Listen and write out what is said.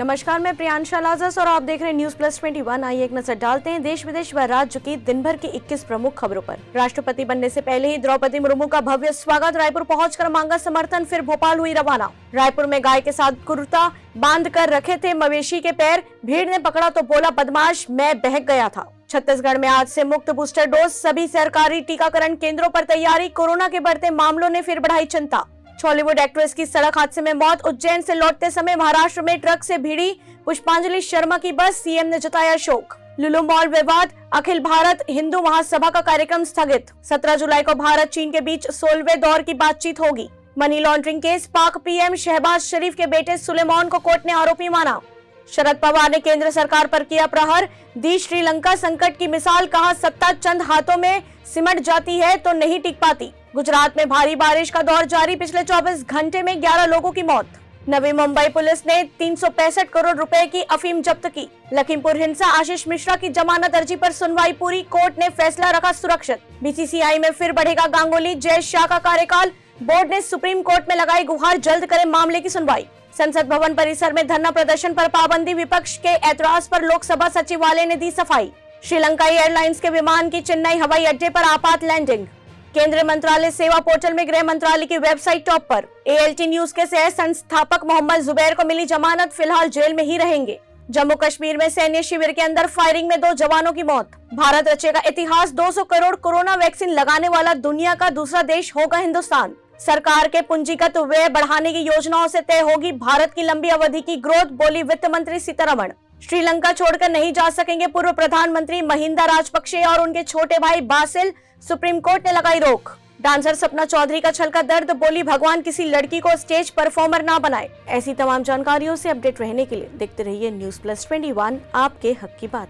नमस्कार, मैं प्रियांशा लाजस और आप देख रहे हैं न्यूज प्लस 21। आइए एक नजर डालते हैं देश विदेश व राज्य की दिन भर की 21 प्रमुख खबरों पर। राष्ट्रपति बनने से पहले ही द्रौपदी मुर्मू का भव्य स्वागत। रायपुर पहुंचकर मांगा समर्थन, फिर भोपाल हुई रवाना। रायपुर में गाय के साथ कुर्ता बांध कर रखे थे मवेशी के पैर, भीड़ ने पकड़ा तो बोला बदमाश, मैं बहक गया था। छत्तीसगढ़ में आज से मुफ्त बूस्टर डोज, सभी सरकारी टीकाकरण केंद्रों पर तैयारी। कोरोना के बढ़ते मामलों ने फिर बढ़ाई चिंता। बॉलीवुड एक्ट्रेस की सड़क हादसे में मौत। उज्जैन से लौटते समय महाराष्ट्र में ट्रक से भिड़ी पुष्पांजलि शर्मा की बस, सीएम ने जताया शोक। लुलु मॉल विवाद, अखिल भारत हिंदू महासभा का कार्यक्रम स्थगित। 17 जुलाई को भारत चीन के बीच 16वें दौर की बातचीत होगी। मनी लॉन्ड्रिंग केस, पाक पीएम शहबाज शरीफ के बेटे सुलेमान को कोर्ट ने आरोपी माना। शरद पवार ने केंद्र सरकार पर किया प्रहार, दी श्रीलंका संकट की मिसाल। कहा सत्ता चंद हाथों में सिमट जाती है तो नहीं टिक पाती। गुजरात में भारी बारिश का दौर जारी, पिछले 24 घंटे में 11 लोगों की मौत। नवी मुंबई पुलिस ने 365 करोड़ रुपए की अफीम जब्त की। लखीमपुर हिंसा, आशीष मिश्रा की जमानत अर्जी पर सुनवाई पूरी, कोर्ट ने फैसला रखा सुरक्षित। बीसीसीआई में फिर बढ़ेगा गांगुली जय शाह का कार्यकाल, बोर्ड ने सुप्रीम कोर्ट में लगाई गुहार, जल्द करे मामले की सुनवाई। संसद भवन परिसर में धरना प्रदर्शन पर पाबंदी, विपक्ष के ऐतराज पर लोकसभा सचिवालय ने दी सफाई। श्रीलंकाई एयरलाइंस के विमान की चेन्नई हवाई अड्डे पर आपात लैंडिंग। केंद्रीय मंत्रालय सेवा पोर्टल में गृह मंत्रालय की वेबसाइट टॉप पर। एएलटी न्यूज के सह संस्थापक मोहम्मद जुबैर को मिली जमानत, फिलहाल जेल में ही रहेंगे। जम्मू कश्मीर में सैन्य शिविर के अंदर फायरिंग में 2 जवानों की मौत। भारत रचेगा इतिहास, 200 करोड़ कोरोना वैक्सीन लगाने वाला दुनिया का दूसरा देश होगा हिंदुस्तान। सरकार के पूंजीगत व्यय बढ़ाने की योजनाओं से तय होगी भारत की लंबी अवधि की ग्रोथ, बोली वित्त मंत्री सीतारमण। श्रीलंका छोड़कर नहीं जा सकेंगे पूर्व प्रधानमंत्री महिंदा राजपक्षे और उनके छोटे भाई बासिल, सुप्रीम कोर्ट ने लगाई रोक। डांसर सपना चौधरी का छलका दर्द, बोली भगवान किसी लड़की को स्टेज परफॉर्मर ना बनाए। ऐसी तमाम जानकारियों से अपडेट रहने के लिए देखते रहिए न्यूज प्लस 21, आपके हक की बात।